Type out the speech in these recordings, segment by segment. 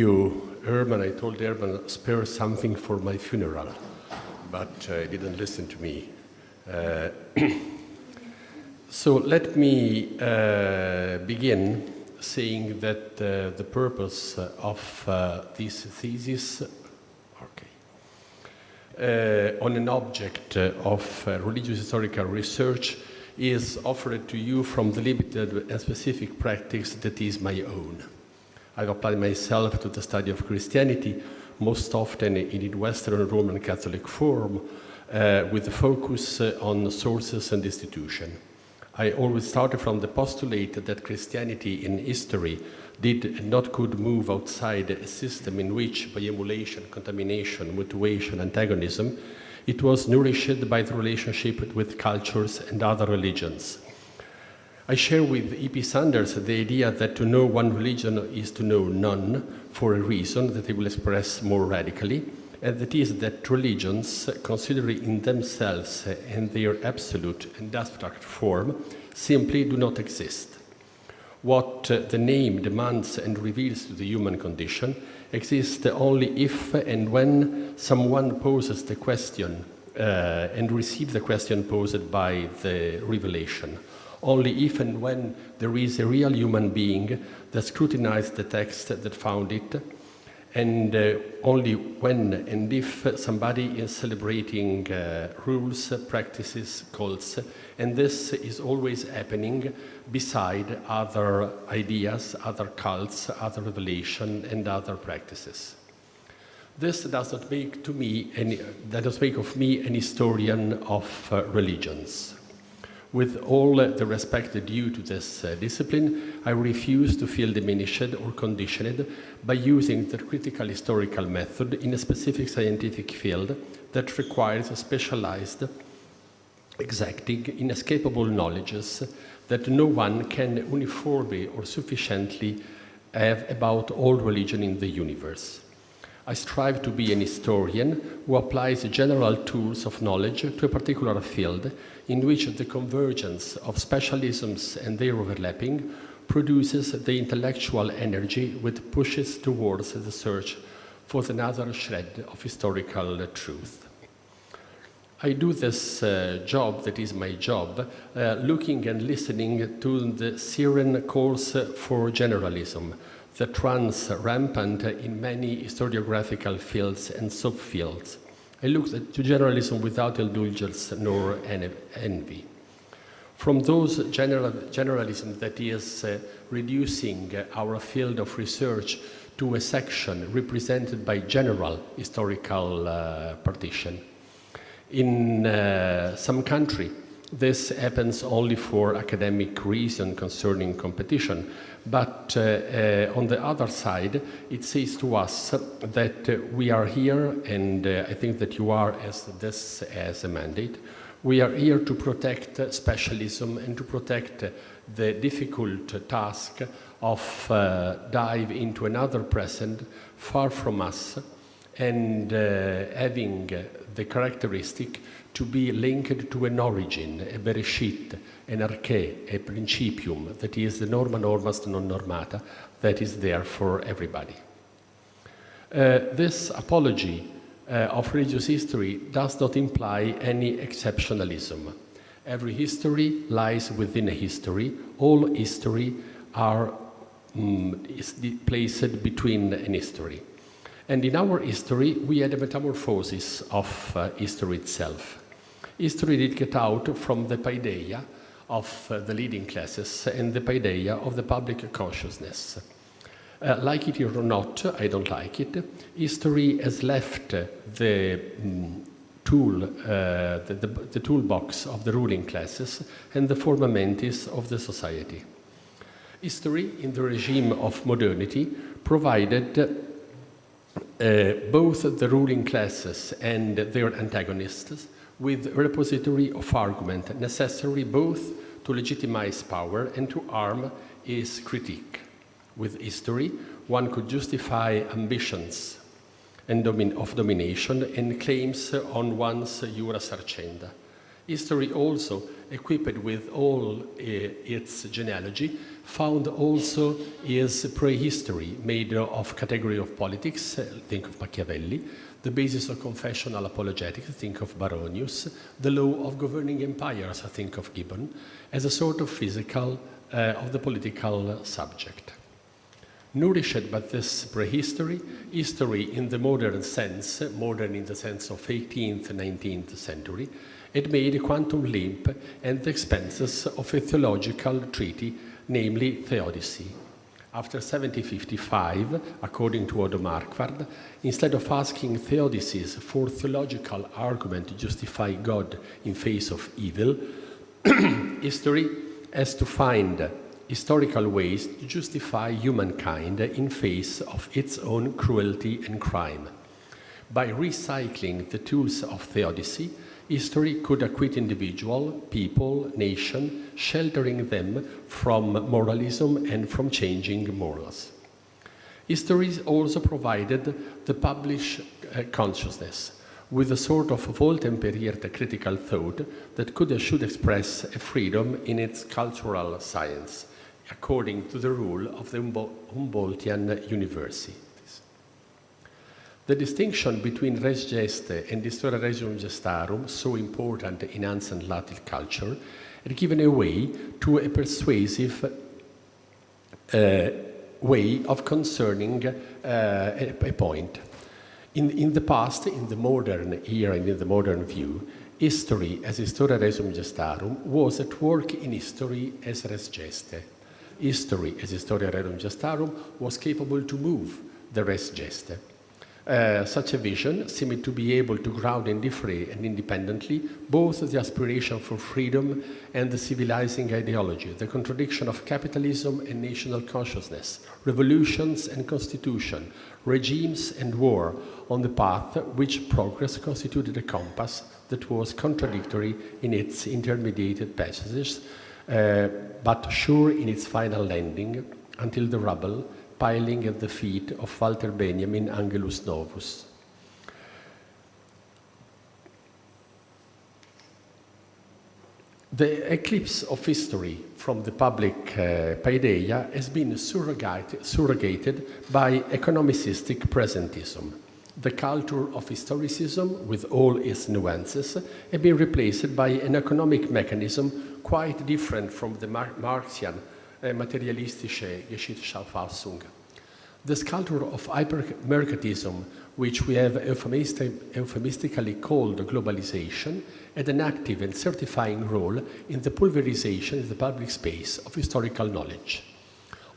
You, Herman, I told Herman, spare something for my funeral, but he didn't listen to me. So let me begin saying that the purpose of this thesis on an object of religious historical research is offered to you from the limited and specific practice that is my own. I've applied myself to the study of Christianity, most often in its Western Roman Catholic form, with a focus on sources and institution. I always started from the postulate that Christianity in history did and not could move outside a system in which, by emulation, contamination, mutuation, antagonism, it was nourished by the relationship with cultures and other religions. I share with E.P. Sanders the idea that to know one religion is to know none, for a reason that he will express more radically, and that is that religions, considering in themselves and their absolute and abstract form, simply do not exist. What the name demands and reveals to the human condition exists only if and when someone poses the question and receives the question posed by the revelation. Only if and when there is a real human being that scrutinizes the text that found it, and only when and if somebody is celebrating rules, practices, cults, and this is always happening beside other ideas, other cults, other revelation, and other practices. This does not make of me an historian of religions. With all the respect due to this discipline, I refuse to feel diminished or conditioned by using the critical historical method in a specific scientific field that requires specialized, exacting, inescapable knowledges that no one can uniformly or sufficiently have about all religion in the universe. I strive to be an historian who applies general tools of knowledge to a particular field in which the convergence of specialisms and their overlapping produces the intellectual energy which pushes towards the search for another shred of historical truth. I do this job, that is my job, looking and listening to the siren calls for generalism that runs rampant in many historiographical fields and subfields. I look to journalism without indulgence nor envy. From those journalism that is reducing our field of research to a section represented by general historical partition. In some country, this happens only for academic reason concerning competition, but on the other side, it says to us that we are here, and I think that you are as a mandate, we are here to protect specialism and to protect the difficult task of dive into another present far from us and having the characteristic to be linked to an origin, a bereshit, an arché, a principium, that is the norma normas non normata, that is there for everybody. This apology of religious history does not imply any exceptionalism. Every history lies within a history. All history is placed between an history. And in our history, we had a metamorphosis of history itself. History did get out from the paideia of the leading classes and the paideia of the public consciousness. Like it or not, I don't like it, history has left the toolbox of the ruling classes and the forma mentis of the society. History, in the regime of modernity, provided both the ruling classes and their antagonists with a repository of argument necessary both to legitimize power and to arm his critique. With history, one could justify ambitions and of domination and claims on one's iura sarcenda. History also, equipped with all its genealogy, found also is prehistory, made of category of politics, think of Machiavelli, the basis of confessional apologetics, think of Baronius, the law of governing empires, think of Gibbon, as a sort of physical of the political subject. Nourished by this prehistory, history in the modern sense, modern in the sense of 18th, 19th century, it made a quantum leap at the expenses of a theological treaty, namely theodicy. After 1755, according to Odo Marquard, instead of asking theodicies for theological argument to justify God in face of evil, history has to find historical ways to justify humankind in face of its own cruelty and crime. By recycling the tools of theodicy, history could acquit individual, people, nation, sheltering them from moralism and from changing morals. History also provided the published consciousness with a sort of Voltaire-Perrier critical thought that could and should express a freedom in its cultural science, according to the rule of the Humboldtian universities. The distinction between res geste and historia regium gestarum, so important in ancient Latin culture, had given way to a persuasive way of concerning a point. In the past, in the modern era and in the modern view, history as historia regium gestarum was at work in history as res geste. History as historia rerum gestarum was capable to move the res geste. Such a vision seemed to be able to ground and defray and independently both the aspiration for freedom and the civilizing ideology, the contradiction of capitalism and national consciousness, revolutions and constitution, regimes and war, on the path which progress constituted a compass that was contradictory in its intermediate passages, but sure in its final landing, until the rubble piling at the feet of Walter Benjamin Angelus Novus. The eclipse of history from the public paideia has been surrogated by economicistic presentism. The culture of historicism, with all its nuances, has been replaced by an economic mechanism quite different from the Marxian materialistische Geschichtsauffassung. The culture of hypermercatism, which we have euphemistically called globalization, had an active and certifying role in the pulverization in the public space of historical knowledge.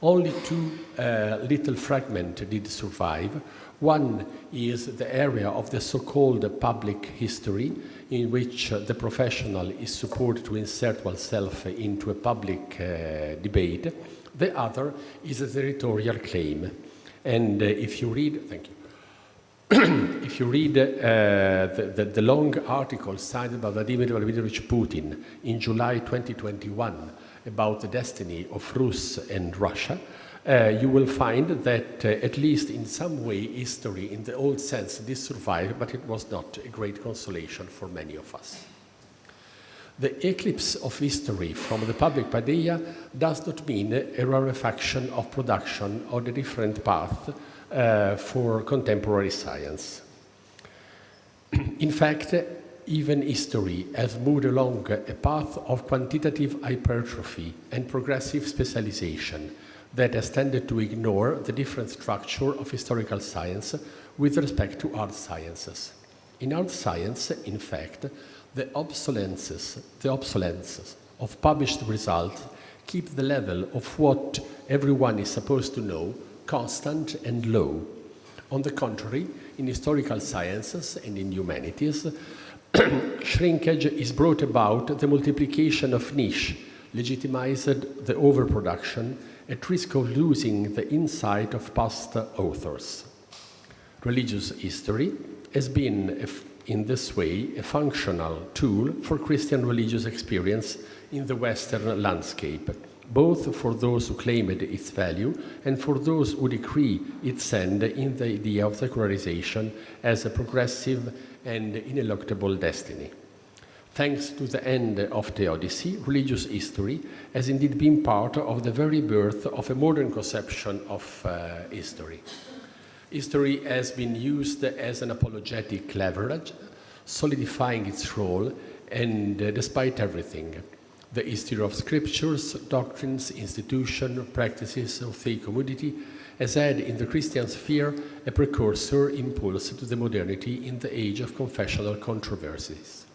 Only two little fragments did survive. One is the area of the so-called public history, in which the professional is supported to insert oneself into a public debate. The other is a territorial claim. And if you read, thank you. If you read the long article cited by Vladimir Vladimirovich Putin in July 2021 about the destiny of Rus and Russia, you will find that at least in some way history in the old sense did survive, but it was not a great consolation for many of us. The eclipse of history from the public paideia does not mean a rarefaction of production or the different path for contemporary science. In fact, even history has moved along a path of quantitative hypertrophy and progressive specialization that has tended to ignore the different structure of historical science with respect to art sciences. In art science, in fact, the obsolescence of published results keep the level of what everyone is supposed to know constant and low. On the contrary, in historical sciences and in humanities, shrinkage is brought about the multiplication of niche, legitimized the overproduction, at risk of losing the insight of past authors. Religious history has been, in this way, a functional tool for Christian religious experience in the Western landscape, both for those who claimed its value and for those who decree its end in the idea of secularization as a progressive and ineluctable destiny. Thanks to the end of the Odyssey, religious history has indeed been part of the very birth of a modern conception of history. History has been used as an apologetic leverage, solidifying its role, and despite everything, the history of scriptures, doctrines, institutions, practices of the community has had in the Christian sphere a precursor impulse to the modernity in the age of confessional controversies.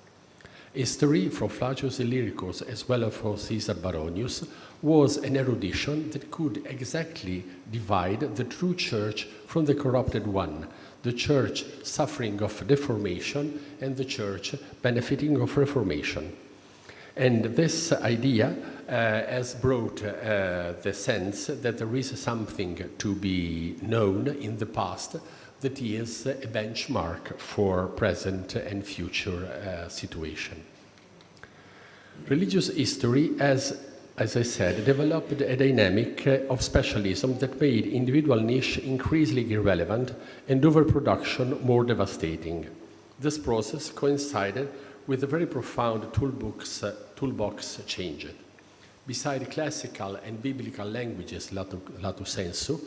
History, from Flavius Illyricus as well as from Caesar Baronius, was an erudition that could exactly divide the true church from the corrupted one, the church suffering of deformation and the church benefiting of reformation. And this idea has brought the sense that there is something to be known in the past that is a benchmark for present and future situation. Religious history has, as I said, developed a dynamic of specialism that made individual niche increasingly irrelevant and overproduction more devastating. This process coincided with a very profound toolbox change. Beside classical and biblical languages, lato sensu,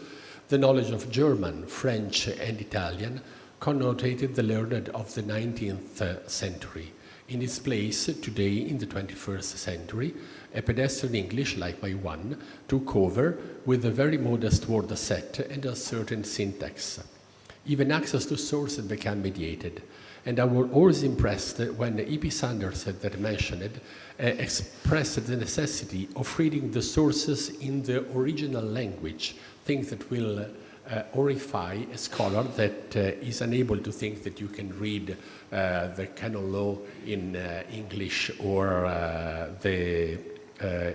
the knowledge of German, French, and Italian connotated the learned of the 19th century. In its place today, in the 21st century, a pedestrian English, like my one, took over with a very modest word set and a certain syntax. Even access to sources became mediated. And I was always impressed when E.P. Sanders that mentioned expressed the necessity of reading the sources in the original language, things that will horrify a scholar that is unable to think that you can read the canon law in English or the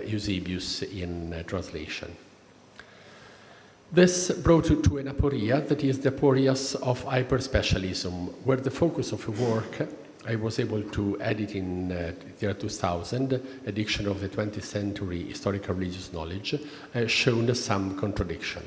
Eusebius in translation. This brought to an aporia that is the aporias of hyperspecialism, where the focus of a work I was able to edit in the year 2000, edition of the 20th century historical religious knowledge, shown some contradiction.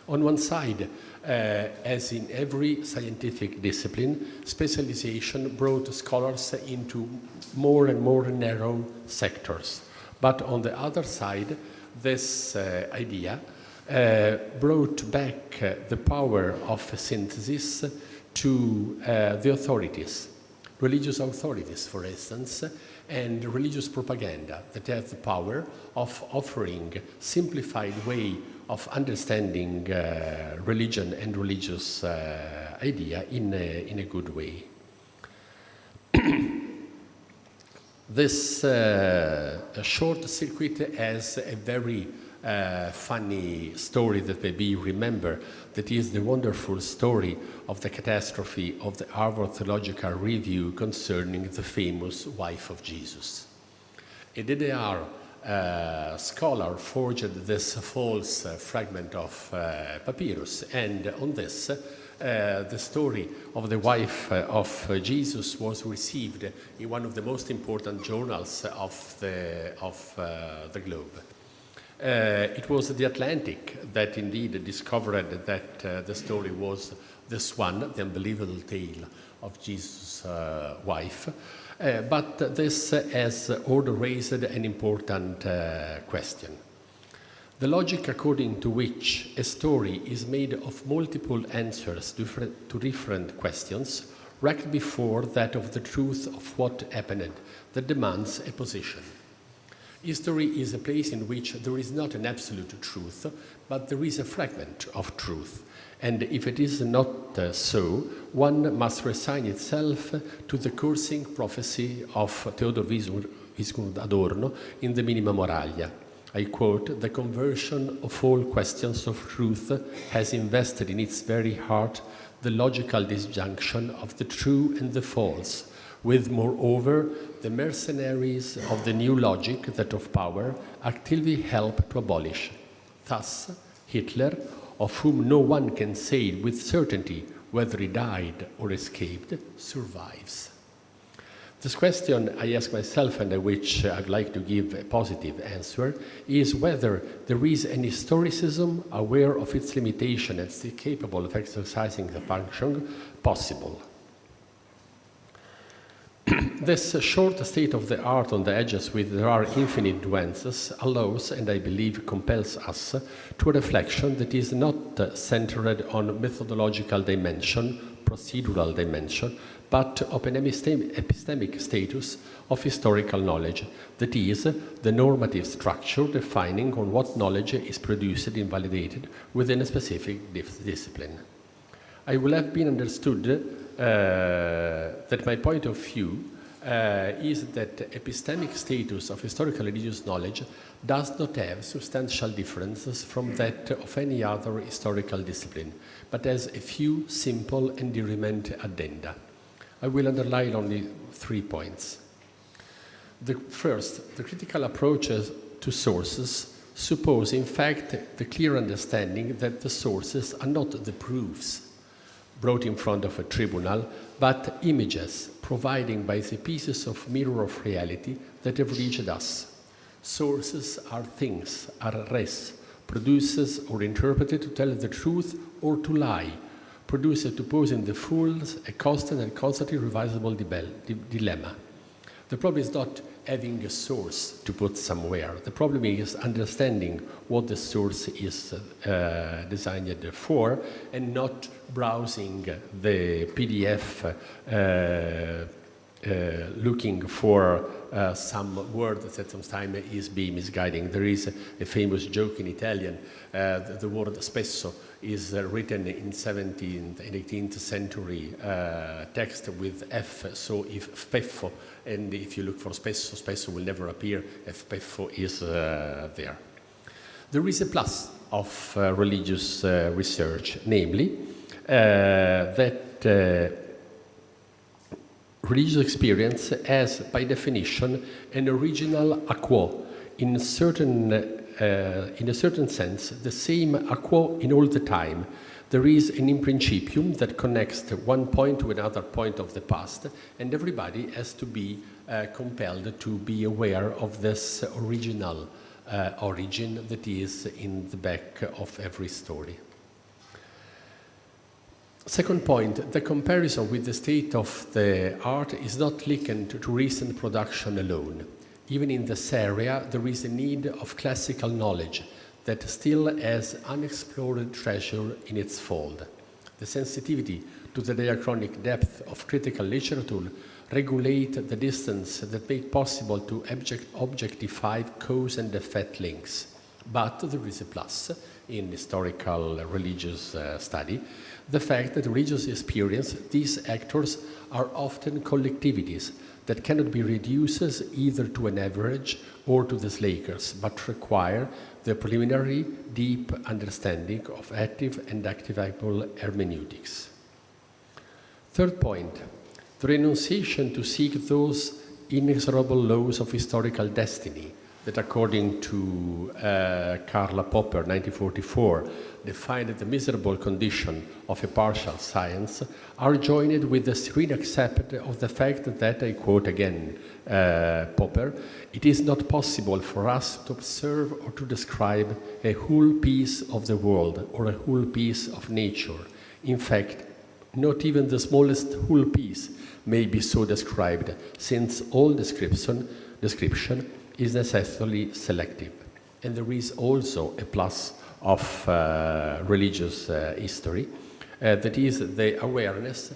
On one side, as in every scientific discipline, specialization brought scholars into more and more narrow sectors. But on the other side, this idea brought back the power of synthesis to the authorities, religious authorities, for instance, and religious propaganda that have the power of offering simplified way of understanding religion and religious idea in a good way. This short circuit has a very funny story that maybe you remember, that is the wonderful story of the catastrophe of the Harvard Theological Review concerning the famous wife of Jesus. A DDR scholar forged this false fragment of papyrus, and on this the story of the wife of Jesus was received in one of the most important journals of the globe. It was the Atlantic that indeed discovered that the story was this one, the unbelievable tale of Jesus' wife. But this has also raised an important question. The logic according to which a story is made of multiple answers to different questions ranked before that of the truth of what happened that demands a position. History is a place in which there is not an absolute truth, but there is a fragment of truth. And if it is not so, one must resign itself to the cursing prophecy of Theodor Vismund Adorno in the Minima Moralia. I quote, "The conversion of all questions of truth has invested in its very heart the logical disjunction of the true and the false, with, moreover, the mercenaries of the new logic, that of power, actively help to abolish. Thus, Hitler, of whom no one can say with certainty whether he died or escaped, survives." This question I ask myself, and which I'd like to give a positive answer, is whether there is an historicism aware of its limitation and still capable of exercising the function possible. This short state of the art on the edges with there are infinite nuances allows, and I believe compels us, to a reflection that is not centered on methodological dimension, procedural dimension, but of an epistemic status of historical knowledge, that is, the normative structure defining on what knowledge is produced and validated within a specific discipline. I will have been understood that my point of view is that epistemic status of historical religious knowledge does not have substantial differences from that of any other historical discipline, but has a few simple and dirimente addenda. I will underline only 3 points. The first, the critical approaches to sources suppose, in fact, the clear understanding that the sources are not the proofs brought in front of a tribunal, but images providing by the pieces of mirror of reality that have reached us. Sources are things, are res, produced or interpreted to tell the truth or to lie, produced to pose in the fools a constant and constantly revisable dilemma. The problem is not having a source to put somewhere. The problem is understanding what the source is designed for and not browsing the PDF looking for some word that sometimes is being misguiding. There is a famous joke in Italian. The word spesso is written in 17th and 18th century text with F, so if speffo, and if you look for spesso, spesso will never appear if speffo is there. There is a plus of religious research, namely that religious experience has, by definition, an original a quo. In a certain sense, the same a quo in all the time. There is an in principium that connects one point to another point of the past, and everybody has to be compelled to be aware of this original origin that is in the back of every story. Second point, the comparison with the state of the art is not likened to recent production alone. Even in this area, there is a need of classical knowledge that still has unexplored treasure in its fold. The sensitivity to the diachronic depth of critical literature regulate the distance that make possible to objectify cause and effect links. But there is a plus in historical religious study, the fact that religious experience, these actors are often collectivities that cannot be reduced either to an average or to the slakers, but require the preliminary deep understanding of active and activable hermeneutics. Third point, the renunciation to seek those inexorable laws of historical destiny that, according to Karl Popper, 1944, defined the miserable condition of a partial science, are joined with the serene acceptance of the fact that, I quote again Popper, it is not possible for us to observe or to describe a whole piece of the world or a whole piece of nature. In fact, not even the smallest whole piece may be so described, since all description is necessarily selective. And there is also a plus of religious history, that is the awareness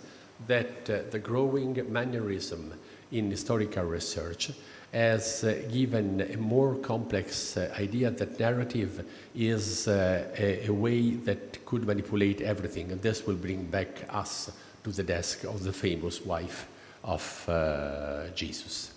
that the growing mannerism in historical research has given a more complex idea that narrative is a way that could manipulate everything, and this will bring back us to the desk of the famous wife of Jesus.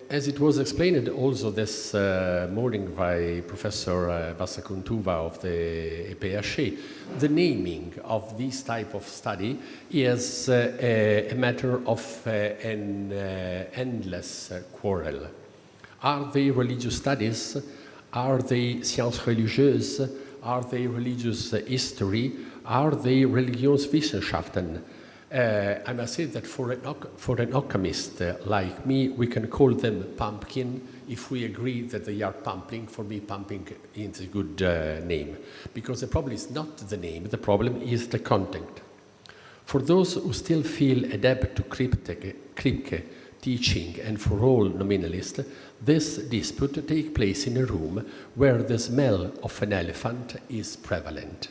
As it was explained also this morning by Professor Vassakuntuva of the EPHE, the naming of this type of study is a matter of an endless quarrel. Are they religious studies? Are they sciences religieuses? Are they religious history? Are they Religionswissenschaften? I must say that for an alchemist like me, we can call them pumpkin if we agree that they are pumping. For me, pumping is a good name, because the problem is not the name, the problem is the content. For those who still feel adept to Kripke teaching and for all nominalists, this dispute takes place in a room where the smell of an elephant is prevalent.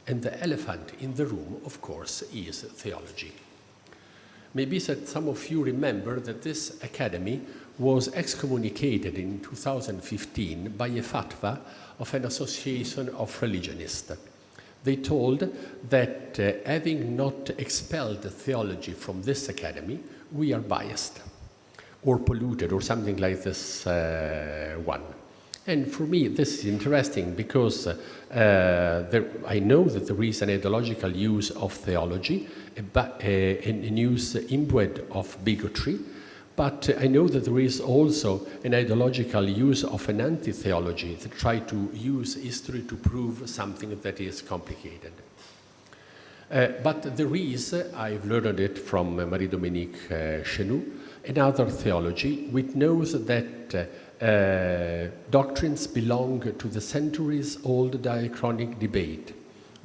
And the elephant in the room, of course, is theology. Maybe that some of you remember that this academy was excommunicated in 2015 by a fatwa of an association of religionists. They told that having not expelled theology from this academy, we are biased or polluted or something like this one. And for me, this is interesting because I know that there is an ideological use of theology, an use imbued of bigotry, but I know that there is also an ideological use of an anti-theology that try to use history to prove something that is complicated. But there is, I've learned it from Marie-Dominique Chenou, another theology which knows that doctrines belong to the centuries-old diachronic debate,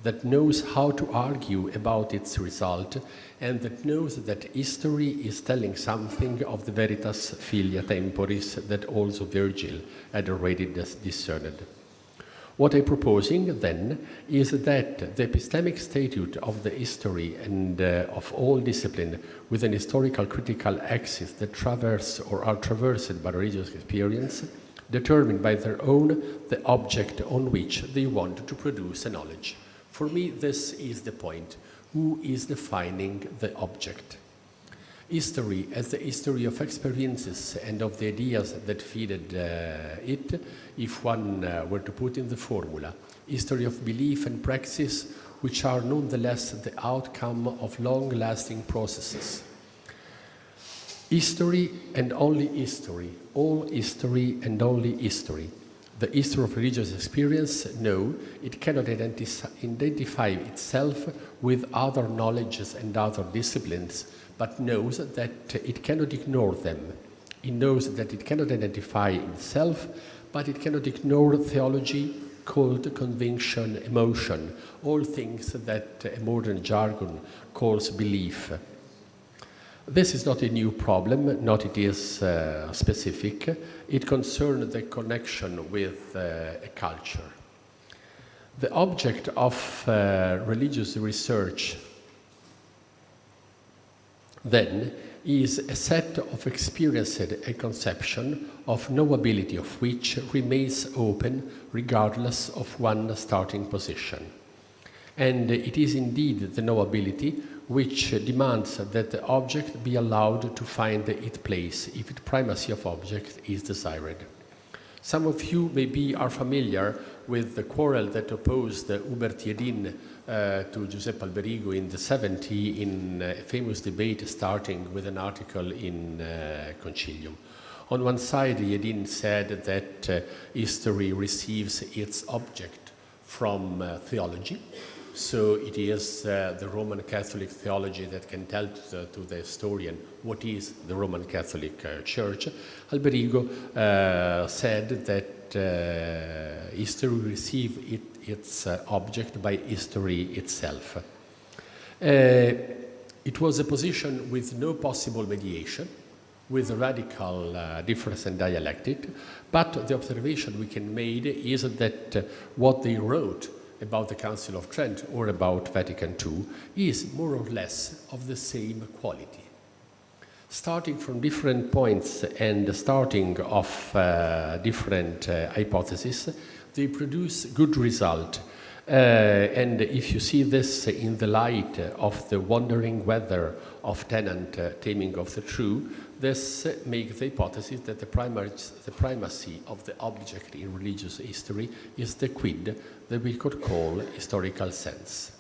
that knows how to argue about its result, and that knows that history is telling something of the veritas filia temporis that also Virgil had already discerned. What I'm proposing then is that the epistemic statute of the history and of all discipline with an historical critical axis that traverse or are traversed by religious experience, determined by their own the object on which they want to produce a knowledge. For me, this is the point. Who is defining the object? History as the history of experiences and of the ideas that feeded it, if one were to put in the formula, history of belief and praxis, which are nonetheless the outcome of long-lasting processes. History and only history, all history and only history. The history of religious experience, no, it cannot identify itself with other knowledges and other disciplines, but knows that it cannot ignore them. It knows that it cannot identify itself, but it cannot ignore theology, called conviction, emotion, all things that a modern jargon calls belief. This is not a new problem, not it is specific. It concerns the connection with a culture. The object of religious research then is a set of experiences and conception of knowability of which remains open regardless of one's starting position. And it is indeed the knowability which demands that the object be allowed to find its place if the primacy of object is desired. Some of you maybe are familiar with the quarrel that opposed Hubert Yedin to Giuseppe Alberigo in the 70s in a famous debate starting with an article in Concilium. On one side, Yedin said that history receives its object from theology. So it is the Roman Catholic theology that can tell to the historian what is the Roman Catholic Church. Alberigo said that history receives its object by history itself. It was a position with no possible mediation, with a radical difference in dialectic, but the observation we can make is that what they wrote about the Council of Trent or about Vatican II is more or less of the same quality. Starting from different points and starting of different hypotheses, they produce good result. And if you see this in the light of the wandering weather of Tennant, Taming of the True, this makes the hypothesis that the primacy of the object in religious history is the quid that we could call historical sense.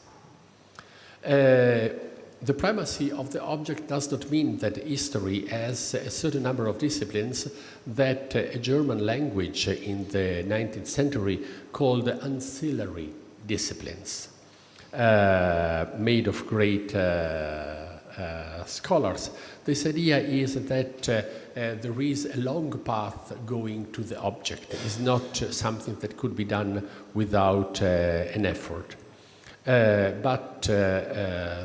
The primacy of the object does not mean that history has a certain number of disciplines that a German language in the 19th century called ancillary disciplines, made of great scholars. This idea is that there is a long path going to the object. It is not something that could be done without an effort. But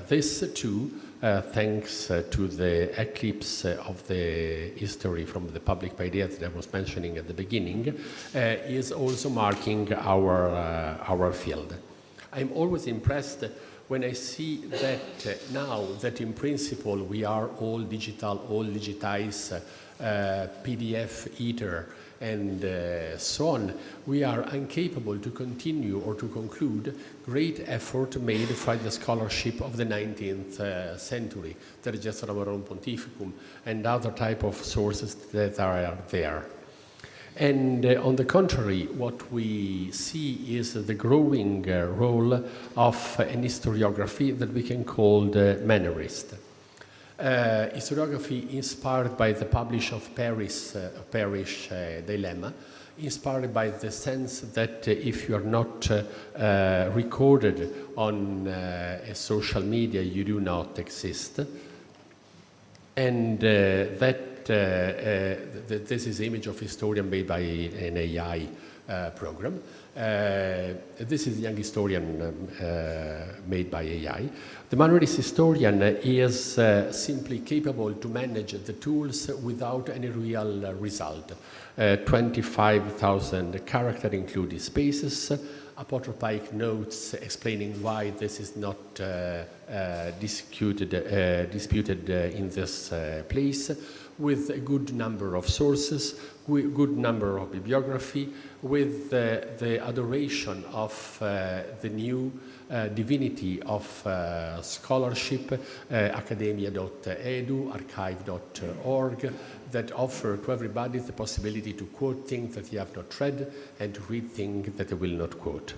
this too, thanks to the eclipse of the history from the public ideas that I was mentioning at the beginning, is also marking our field. I'm always impressed when I see that now that in principle we are all digital, all digitized, PDF eater, and so on, we are incapable to continue or to conclude great effort made by the scholarship of the 19th century, the Registrarum Pontificum, and other type of sources that are there. And on the contrary, what we see is the growing role of an historiography that we can call the Mannerist. Historiography inspired by the publish of Paris Dilemma, inspired by the sense that if you are not recorded on a social media, you do not exist. And this is the image of historian made by an AI program. This is the young historian made by AI. The Mannerist historian is simply capable to manage the tools without any real result. 25,000 characters including spaces, apotropaic notes explaining why this is not disputed in this place, with a good number of sources, with good number of bibliography, with the adoration of the new divinity of scholarship, academia.edu, archive.org, that offer to everybody the possibility to quote things that they have not read and to read things that they will not quote.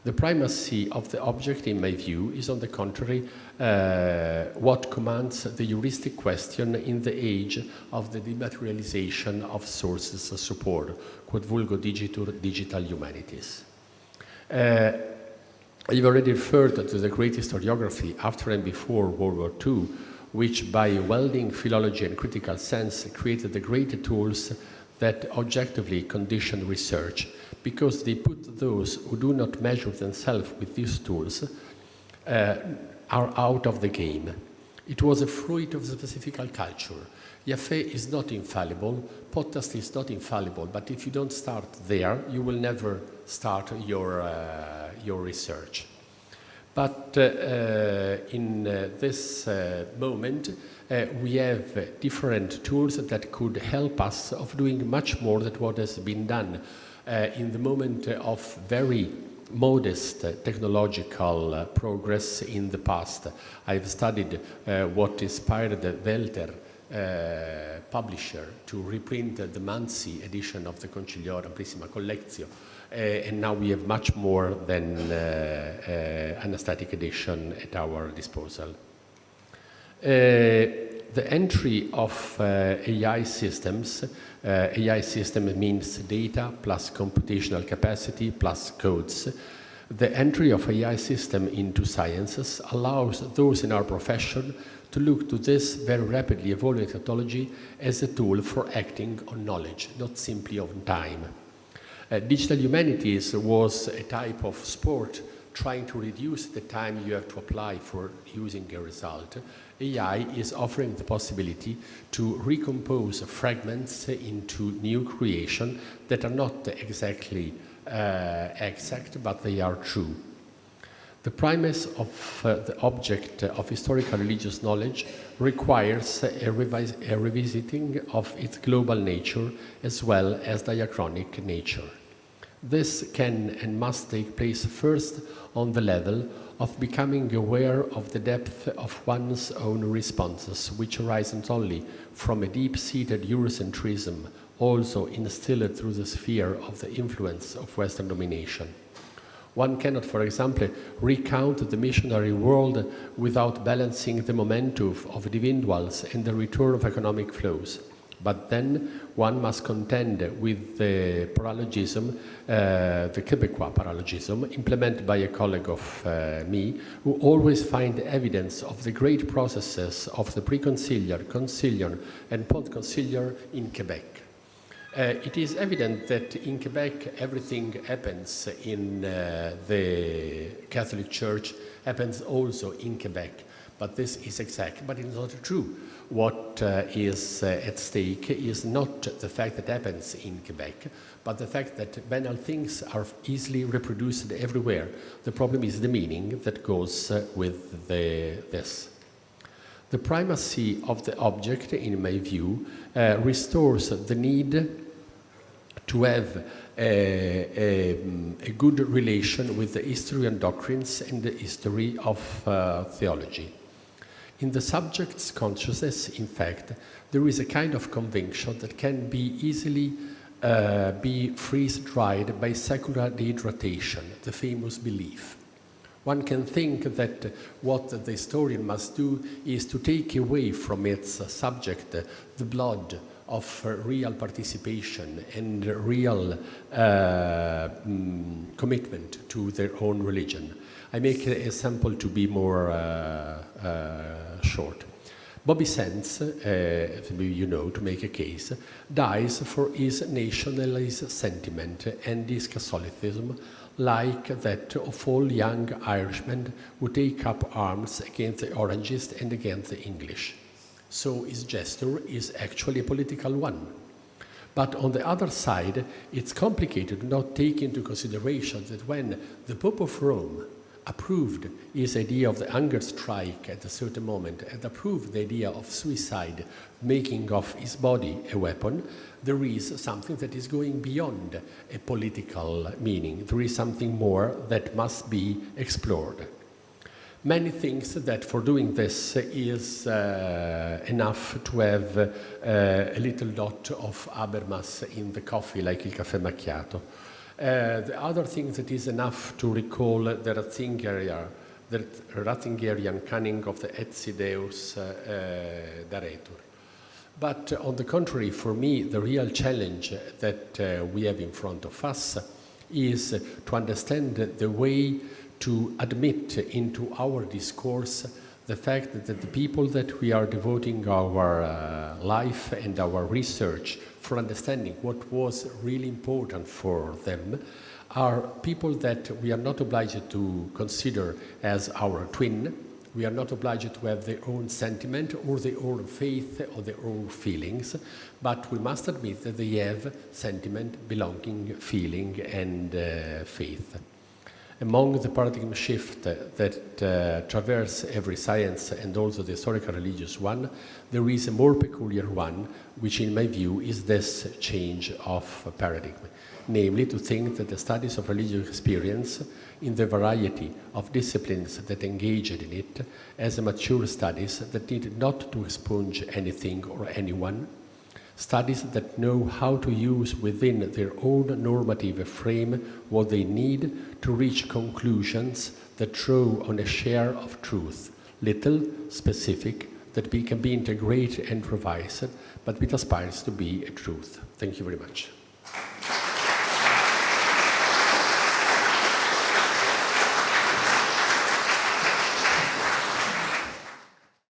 The primacy of the object, in my view, is on the contrary what commands the heuristic question in the age of the dematerialization of sources support, quod vulgo digital humanities. I've already referred to the great historiography after and before World War II, which by welding philology and critical sense created the great tools that objectively condition research, because they put those who do not measure themselves with these tools are out of the game. It was a fruit of the specific culture. Yaffe is not infallible, podcast is not infallible, but if you don't start there, you will never start your research. But in this moment, we have different tools that could help us of doing much more than what has been done in the moment of very modest technological progress in the past. I've studied what inspired the Welter publisher to reprint the Manzi edition of the Conciliar Amplissima Collectio, and now we have much more than an aesthetic edition at our disposal. The entry of AI systems, AI system means data plus computational capacity plus codes. The entry of AI system into sciences allows those in our profession to look to this very rapidly evolving technology as a tool for acting on knowledge, not simply on time. Digital humanities was a type of sport trying to reduce the time you have to apply for using a result. AI is offering the possibility to recompose fragments into new creation that are not exactly exact, but they are true. The primacy of the object of historical religious knowledge requires a revisiting of its global nature as well as diachronic nature. This can and must take place first on the level of becoming aware of the depth of one's own responses, which arise not only from a deep-seated Eurocentrism, also instilled through the sphere of the influence of Western domination. One cannot, for example, recount the missionary world without balancing the momentum of individuals and the return of economic flows. But then one must contend with the paralogism, the Quebecois paralogism, implemented by a colleague of me, who always find evidence of the great processes of the pre-conciliar, conciliar, and post-conciliar in Quebec. It is evident that in Quebec everything happens in the Catholic Church happens also in Quebec, but this is exact, but it's not true. What is at stake is not the fact that happens in Quebec, but the fact that banal things are easily reproduced everywhere. The problem is the meaning that goes with this. The primacy of the object, in my view, restores the need to have a good relation with the history and doctrines and the history of theology. In the subject's consciousness, in fact, there is a kind of conviction that can be easily be freeze-dried by secular dehydratation, the famous belief. One can think that what the historian must do is to take away from its subject the blood of real participation and real commitment to their own religion. I make a sample to be more short. Bobby Sands, you know, to make a case, dies for his nationalist sentiment and his Catholicism, like that of all young Irishmen who take up arms against the Orangists and against the English. So his gesture is actually a political one. But on the other side, it's complicated to not take into consideration that when the Pope of Rome approved his idea of the hunger strike at a certain moment and approved the idea of suicide, making of his body a weapon, there is something that is going beyond a political meaning. There is something more that must be explored. Many think that for doing this is enough to have a little dot of Habermas in the coffee, like il caffè macchiato. The other thing that is enough to recall the Ratzingerian cunning of the etsi deus daretur. But on the contrary, for me, the real challenge that we have in front of us is to understand the way to admit into our discourse the fact that the people that we are devoting our life and our research for understanding what was really important for them are people that we are not obliged to consider as our twin. We are not obliged to have their own sentiment or their own faith or their own feelings, but we must admit that they have sentiment, belonging, feeling, and faith. Among the paradigm shift that traverse every science and also the historical religious one, there is a more peculiar one, which in my view is this change of paradigm. Namely, to think that the studies of religious experience in the variety of disciplines that engaged in it as a mature studies that need not to expunge anything or anyone, studies that know how to use within their own normative frame what they need to reach conclusions that throw on a share of truth, little, specific, that can be integrated and revised, but which aspires to be a truth. Thank you very much.